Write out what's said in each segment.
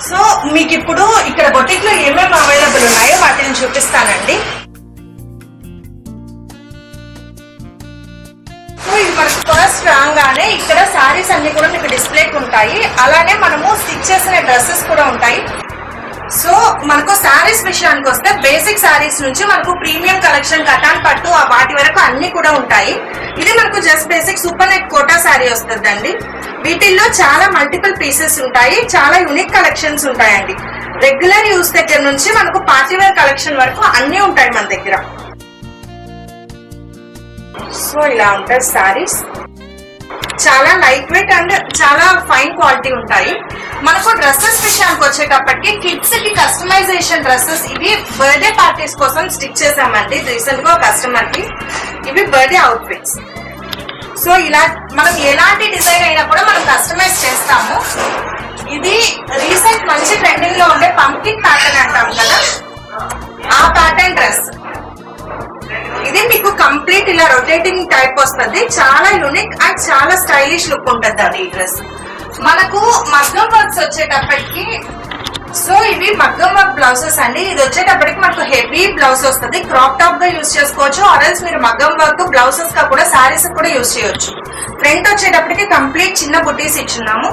So మీకు ఇప్పుడు ఇక్కడ బొటిక్ లో ఏమేమి అవైలబుల్ ఉన్నాయో వాటిని చూపిస్తానండి. సో ఇది మనకు ఫస్ట్ రాగానే ఇక్కడ శారీస్ అన్ని కూడా మీకు డిస్ప్లేకి ఉంటాయి. అలానే మనము స్టిచ్ చేసిన డ్రెస్సెస్ కూడా ఉంటాయి. సో మనకు శారీస్ విషయానికి వస్తే బేసిక్ శారీస్ నుంచి మనకు ప్రీమియం కలెక్షన్, కటాన్ పట్టు వాటి వరకు అన్ని కూడా ఉంటాయి. ఇది మనకు just basic super net Kota sari వస్తుందండి. వీటిల్లో చాలా మల్టిపుల్ పీసెస్ ఉంటాయి, చాలా యూనిక్ కలెక్షన్స్ ఉంటాయండి. రెగ్యులర్ యూస్ దగ్గర నుంచి మనకు పార్టీ వేర్ కలెక్షన్ వరకు అన్ని ఉంటాయి మన దగ్గర. సో ఇలా ఉంటాయి శారీస్, చాలా లైట్ వెయిట్ అండ్ చాలా ఫైన్ క్వాలిటీ ఉంటాయి. మనకు డ్రెస్సెస్ విషయానికి వచ్చేటప్పటికి కిడ్స్ కి కస్టమైజేషన్ డ్రెస్సెస్ ఇవి బర్త్డే పార్టీస్ కోసం స్టిచ్ చేసామండి రీసెంట్ గా కస్టమర్ కి. ఇవి బర్త్డే అవుట్ఫిట్స్. సో ఇలా మనం ఎలాంటి డిజైన్ అయినా కూడా మనం కస్టమైజ్ చేస్తాము. ఇది రీసెంట్ మంచి ట్రెండింగ్ లో ఉండే పంకిన్ ప్యాటర్న్ అంటాం కదా, ఆ ప్యాటర్న్ డ్రెస్. ఇది మీకు కంప్లీట్ ఇలా రొటేటింగ్ టైప్ వస్తుంది. చాలా యూనిక్ అండ్ చాలా స్టైలిష్ లుక్ ఉంటుంది అది ఈ డ్రెస్. మనకు మగ్గం వర్క్స్ వచ్చేటప్పటికి, సో ఇవి మగ్గం వర్క్ బ్లౌజెస్ అండి. ఇది వచ్చేటప్పటికి మనకు హెవీ బ్లౌజ్ వస్తుంది. క్రాప్ టాప్ గా యూజ్ చేసుకోవచ్చు, ఆర్ఎల్స్ మీరు మగ్గం వర్క్ బ్లౌజెస్ గా కూడా శారీస్ కూడా యూజ్ చేయొచ్చు. ఫ్రంట్ వచ్చేటప్పటికి కంప్లీట్ చిన్న బుటీస్ ఇచ్చున్నాము.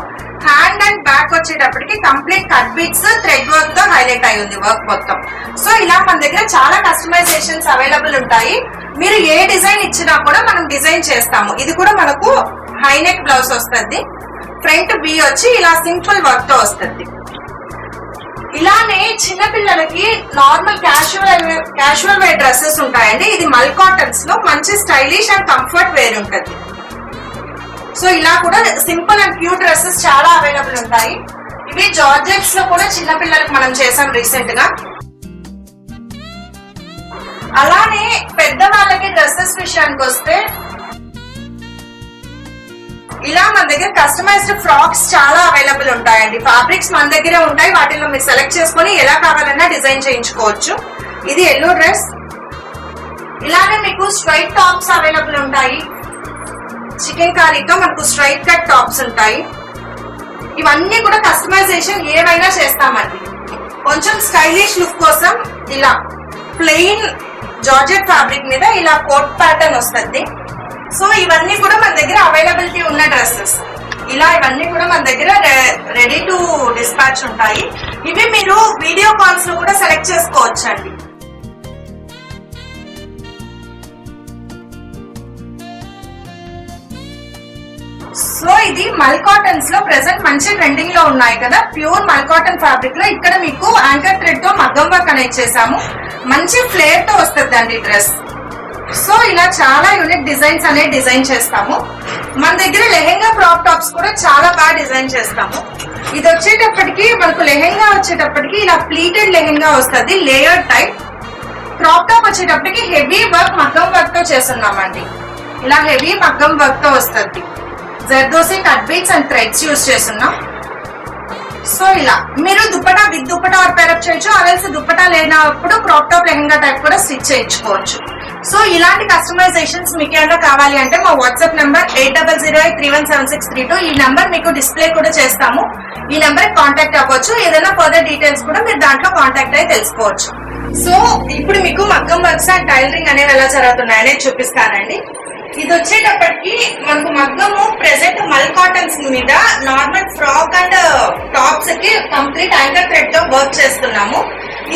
హ్యాండ్ అండ్ బ్యాక్ వచ్చేటప్పటికి complete cut beats thread work తో హైలైట్ అయి ఉంది వర్క్ మొత్తం. సో ఇలా మన దగ్గర చాలా కస్టమైజేషన్స్ అవైలబుల్ ఉంటాయి. మీరు ఏ డిజైన్ ఇచ్చినా కూడా మనం డిజైన్ చేస్తాము. ఇది కూడా మనకు హై నెక్ బ్లౌజ్ వస్తుంది. ఫ్రంట్ బి వచ్చి ఇలా సింపుల్ వర్క్ తో వస్తుంది. ఇలానే చిన్న పిల్లలకి నార్మల్ క్యాషువల్ వేర్ డ్రెస్సెస్ ఉంటాయండి. ఇది మల్ కాటన్స్ లో మంచి స్టైలిష్ అండ్ కంఫర్ట్ వేర్ ఉంటుంది. సో ఇలా కూడా సింపుల్ అండ్ క్యూట్ డ్రెస్సెస్ చాలా అవైలబుల్ ఉంటాయి. ఇవి జార్జెట్స్ లో కూడా చిన్న పిల్లలకి మనం చేసాం రీసెంట్ గా. అలానే పెద్ద వాళ్ళకి డ్రెస్సెస్ విషయానికి వస్తే ఇలా మన దగ్గర కస్టమైజ్డ్ ఫ్రాక్స్ చాలా అవైలబుల్ ఉంటాయండి. ఫ్యాబ్రిక్స్ మన దగ్గర ఉంటాయి, వాటిలో మీరు సెలెక్ట్ చేసుకుని ఎలా కావాలన్నా డిజైన్ చేయించుకోవచ్చు. ఇది ఎల్లో డ్రెస్. ఇలానే మీకు స్ట్రైట్ టాప్స్ అవైలబుల్ ఉంటాయి. చికెన్ కారీతో మనకు స్ట్రైట్ కట్ టాప్స్ ఉంటాయి. ఇవన్నీ కూడా కస్టమైజేషన్ ఏమైనా చేస్తామండి. కొంచెం స్టైలిష్ లుక్ కోసం ఇలా ప్లెయిన్ జార్జెట్ ఫ్యాబ్రిక్ మీద ఇలా కోట్ ప్యాటర్న్ వస్తుంది. సో ఇవన్నీ కూడా మన దగ్గర అవైలబిలిటీ ఉన్న డ్రెస్సెస్. ఇలా ఇవన్నీ కూడా మన దగ్గర రెడీ టు డిస్పాచ్ ఉంటాయి. ఇవి మీరు వీడియో కాల్స్ లో కూడా సెలెక్ట్ చేసుకోవచ్చు అండి. సో ఇది మల్ కాటన్స్ లో ప్రెసెంట్ మంచి ట్రెండింగ్ లో ఉన్నాయి కదా, ప్యూర్ మల్ కాటన్ ఫ్యాబ్రిక్ లో ఇక్కడ మీకు యాంకర్ థ్రెడ్ తో మగ్గం వర్క్ అనేది చేసాము. మంచి ఫ్లేర్ తో వస్తుంది అండి డ్రెస్. సో ఇలా చాలా యూనిక్ డిజైన్స్ అనేది డిజైన్ చేస్తాము. మన దగ్గర లెహెంగా క్రాప్ టాప్స్ కూడా చాలా బాగా డిజైన్ చేస్తాము. ఇది వచ్చేటప్పటికి మనకు లెహెంగా వచ్చేటప్పటికి ఇలా ప్లీటెడ్ లెహెంగా వస్తుంది, లేయర్డ్ టైప్. క్రాప్ టాప్ వచ్చేటప్పటికి హెవీ వర్క్ మగ్గం వర్క్ తో చేస్తున్నామండి. ఇలా హెవీ మగ్గం వర్క్ తో వస్తుంది. Zardozi cut beads and threads use చేస్తున్నాం. సో ఇలా మీరు dupatta with dupatta or pair up చేయొచ్చు, ఆర్ఎల్స్ దుప్పటా లేనప్పుడు క్రాప్ టాప్ లెహంగా టైప్ కూడా స్టిచ్ చేయించుకోవచ్చు. సో ఇలాంటి కస్టమైజేషన్స్ మీకు ఏమైనా కావాలి అంటే మా వాట్సాప్ నెంబర్ 8008317632. ఈ నెంబర్ మీకు డిస్ప్లే కూడా చేస్తాము. ఈ నెంబర్ కాంటాక్ట్ అవ్వచ్చు. ఏదైనా ఫర్దర్ డీటెయిల్స్ కూడా మీరు దాంట్లో కాంటాక్ట్ అయ్యి తెలుసుకోవచ్చు. సో ఇప్పుడు మీకు మగ్గం వర్క్స్ అండ్ టైలరింగ్ అనేవి ఎలా జరుగుతున్నాయనేది చూపిస్తానండి. ఇది వచ్చేటప్పటికి మనకు మగ్గము ప్రెసెంట్ మల్ కాటన్స్ మీద నార్మల్ ఫ్రాక్ అండ్ టాప్స్ కి కంప్లీట్ యాంకర్ థ్రెడ్ తో వర్క్ చేస్తున్నాము.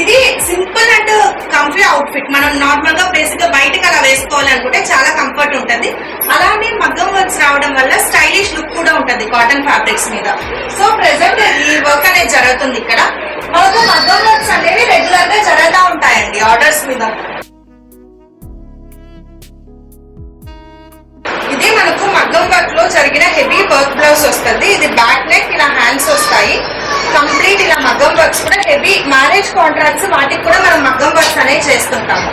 ఇది సింపుల్ అండ్ కంఫీ అవుట్ఫిట్. మనం నార్మల్ గా బేసిక్ గా బయటకు అలా వేసుకోవాలనుకుంటే చాలా కంఫర్ట్ ఉంటుంది. అలానే మగ్గం వర్క్స్ రావడం వల్ల స్టైలిష్ లుక్ కూడా ఉంటుంది కాటన్ ఫ్యాబ్రిక్స్ మీద. సో ప్రెసెంట్ ఈ వర్క్ అనేది జరుగుతుంది ఇక్కడ. మనకు మగ్గం వర్క్స్ అనేవి రెగ్యులర్ గా జరుగుతూ ఉంటాయండి ఆర్డర్స్ మీద. ఇది మనకు మగ్గం వర్క్ లో జరిగిన హెవీ వర్క్ బ్లౌజ్ వస్తుంది. ఇది బ్యాక్ నెక్, ఇలా హ్యాండ్స్ వస్తాయి. కంప్లీట్ ఇలా మగ్గం వర్క్స్ కూడా హెవీ మ్యారేజ్ కాంట్రాక్ట్స్ వాటికి కూడా మనం మగ్గం వర్క్స్ అనేవి చేస్తుంటాము.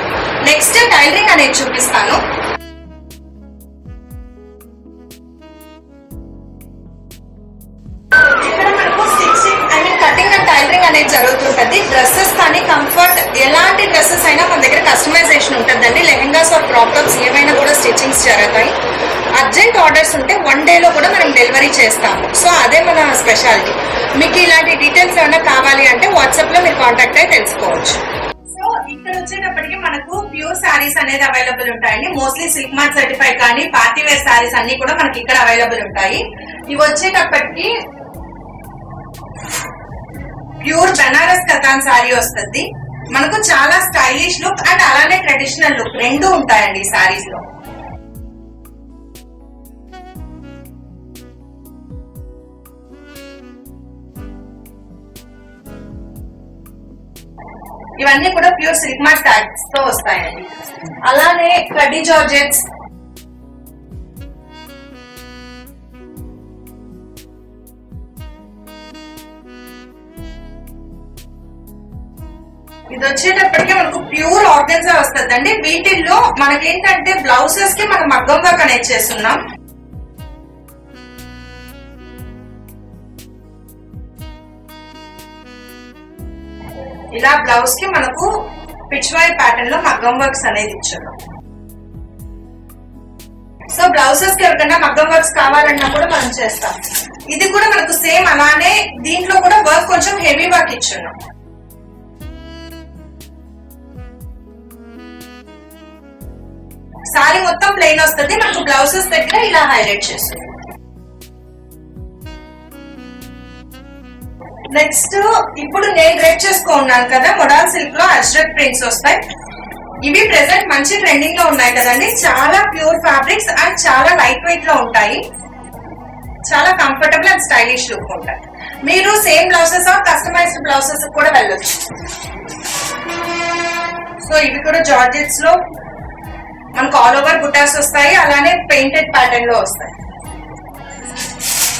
నెక్స్ట్ టైలరింగ్ అనేది చూపిస్తాను. ఇక్కడ మనకు స్టిచ్చింగ్ కటింగ్ అండ్ టైలరింగ్ అనేది జరుగుతుంటది. డ్రెస్సెస్ కానీ కంఫర్ట్ ఎలాంటి డ్రెస్సెస్ అయినా మన దగ్గర కస్టమైజేషన్ ఉంటుందండి. లెహెంగాస్ ఆర్ క్రాప్ టాప్స్ ఏమైనా కూడా స్టిచ్చింగ్స్ జరుగుతాయి. అర్జెంట్ ఆర్డర్స్ ఉంటే 1 డేలో కూడా మనం డెలివరీ చేస్తాము. సో అదే మన స్పెషాలిటీ. మీకు ఇలాంటి డీటెయిల్స్ ఏమైనా కావాలి అంటే వాట్సాప్ లో మీరు కాంటాక్ట్ అయి తెలుసుకోవచ్చు. సో ఇక్కడ వచ్చేటప్పటికి మనకు ప్యూర్ శారీస్ అనేది అవైలబుల్ ఉంటాయండి. మోస్ట్లీ సిల్క్ మార్క్ సర్టిఫైడ్ కానీ పార్టీ వేర్ శారీస్ అన్ని కూడా మనకి ఇక్కడ అవైలబుల్ ఉంటాయి. ఇవి వచ్చేటప్పటికి ప్యూర్ బెనారస్ కతాన్ శారీ వస్తుంది. మనకు చాలా స్టైలిష్ లుక్ అండ్ అలానే ట్రెడిషనల్ లుక్ రెండు ఉంటాయండి ఈ శారీస్ లో. ఇవన్నీ కూడా ప్యూర్ సిల్క్ మార్క్ ట్యాగ్స్ తో వస్తాయండి. అలానే కడ్డీ జార్జెట్స్, ఇది వచ్చేటప్పటికి మనకు ప్యూర్ ఆర్గన్జా వస్తుందండి. వీటిల్లో మనకేంటంటే బ్లౌజెస్ కి మనం మగ్గం వర్క్ అనేది చేస్తున్నాం. ఇలా బ్లౌజ్ కి మనకు పిచ్వాయ్ ప్యాటర్న్ లో మగ్గం వర్క్స్ అనేది ఇచ్చారు. సో బ్లౌజెస్ కి ఎవరికైనా మగ్గం వర్క్స్ కావాలన్నా కూడా మనం చేస్తాం. ఇది కూడా మనకు సేమ్ అలానే దీంట్లో కూడా వర్క్ కొంచెం హెవీ వర్క్ ఇచ్చున్నాం. సారీ మొత్తం ప్లెయిన్ వస్తుంది, మనకు బ్లౌజెస్ దగ్గర ఇలా హైలైట్ చేస్తుంది. నెక్స్ట్ ఇప్పుడు నేను డ్రెస్ చేసుకున్నాను కదా, మొడాల్ సిల్క్ లో అజ్రక్ ప్రింట్స్ వస్తాయి. ఇవి ప్రెసెంట్ మంచి ట్రెండింగ్ లో ఉన్నాయి కదండి. చాలా ప్యూర్ ఫ్యాబ్రిక్స్ అండ్ చాలా లైట్ వెయిట్ లో ఉంటాయి. చాలా కంఫర్టబుల్ అండ్ స్టైలిష్ లుక్ ఉంటాయి. మీరు సేమ్ బ్లౌజెస్ కస్టమైజ్డ్ బ్లౌజెస్ కూడా వెళ్ళొచ్చు. సో ఇవి కూడా జార్జెట్స్ లో మనకు ఆల్ ఓవర్ బుటాస్ వస్తాయి, అలానే పెయింటెడ్ ప్యాటర్న్ లో వస్తాయి.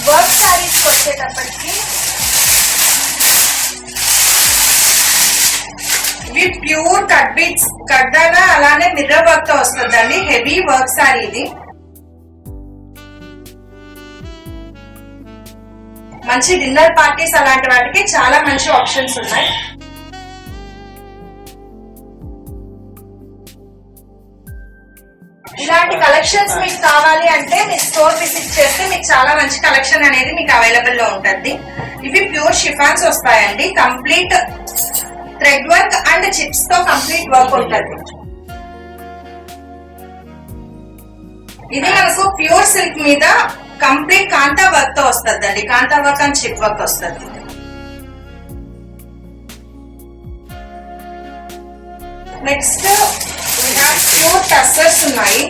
వర్క్ శారీస్ వచ్చేటప్పటికి ఇవి ప్యూర్ కట్ బీట్స్ కడ్డాగా అలానే మిర్రర్ వర్క్ తో వస్తుందండి. హెవీ వర్క్ సారీ ఇది. మంచి డిన్నర్ పార్టీస్ అలాంటి వాటికి చాలా మంచి ఆప్షన్స్ ఉన్నాయి. ఇలాంటి కలెక్షన్స్ మీకు కావాలి అంటే మీరు స్టోర్ విజిట్ చేస్తే మీకు చాలా మంచి కలెక్షన్ అనేది మీకు అవైలబుల్ లో ఉంటుంది. ఇవి ప్యూర్ షిఫాన్స్ వస్తాయండి. Complete thread work and chips తో కంప్లీట్ వర్క్ ఉంటుంది. ఇది మనకు ప్యూర్ సిల్క్ మీద కంప్లీట్ కాంతా వర్క్ తో వస్తుంది అండి. కాంతా వర్క్ అండ్ చిప్ వర్క్ వస్తుంది. నెక్స్ట్ ప్యూర్ టస్సర్స్ ఉన్నాయి.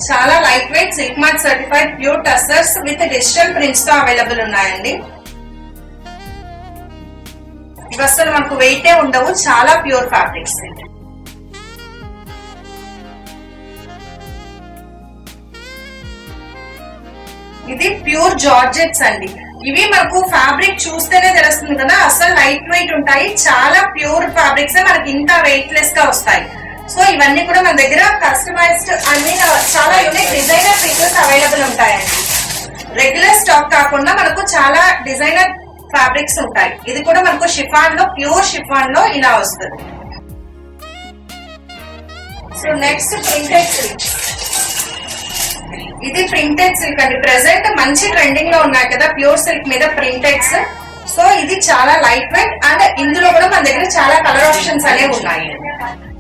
చాలా light weight silk mark certified pure tussars with digital prints తో అవైలబుల్ ఉన్నాయండి. ఇవి అసలు మనకు వెయిటే ఉండవు, చాలా ప్యూర్ ఫ్యాబ్రిక్స్. ఇది ప్యూర్ జార్జెట్స్ అండి. ఇవి మనకు ఫ్యాబ్రిక్ చూస్తేనే తెలుస్తుంది కదా, అసలు లైట్ వెయిట్ ఉంటాయి. చాలా ప్యూర్ ఫ్యాబ్రిక్స్ మనకి ఇంత వెయిట్ లెస్ గా వస్తాయి. సో ఇవన్నీ కూడా మన దగ్గర కస్టమైజ్డ్ అన్ని చాలా యూనిక్ డిజైనర్ పీసెస్ అవైలబుల్ ఉంటాయండి. రెగ్యులర్ స్టాక్ కాకుండా మనకు చాలా డిజైనర్ ఫ్యాబ్రిక్స్ ఉంటాయి. ఇది కూడా మనకు షిఫాన్ లో ప్యూర్ షిఫాన్ లో ఇలా వస్తుంది. So next printed silk. ఇది ప్రింటెడ్ సిల్క్ అండి. ప్రెసెంట్ మంచి ట్రెండింగ్ లో ఉన్నాయి కదా ప్యూర్ సిల్క్ మీద ప్రింటెడ్స్. సో ఇది చాలా లైట్ వెయిట్ అండ్ ఇందులో కూడా మన దగ్గర చాలా కలర్ ఆప్షన్స్ అనేవి ఉన్నాయి.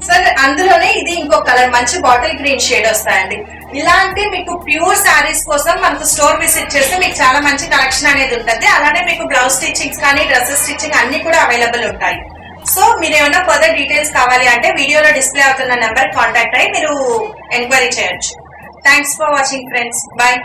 సో అందులోనే ఇది ఇంకో కలర్ మంచి బాటిల్ గ్రీన్ షేడ్ వస్తాయండి. ఇలాంటి మీకు ప్యూర్ శారీస్ కోసం మనకు స్టోర్ విజిట్ చేస్తే మీకు చాలా మంచి కలెక్షన్ అనేది ఉంటుంది. అలానే మీకు బ్లౌజ్ స్టిచ్చింగ్స్ కానీ డ్రెస్సెస్ స్టిచ్చింగ్ అన్ని కూడా అవైలబుల్ ఉంటాయి. సో మీరు ఏమైనా ఫర్దర్ డీటెయిల్స్ కావాలి అంటే వీడియోలో డిస్ప్లే అవుతున్న నెంబర్ కాంటాక్ట్ అయ్యి మీరు ఎంక్వైరీ చేయొచ్చు. Thanks for watching friends. Bye.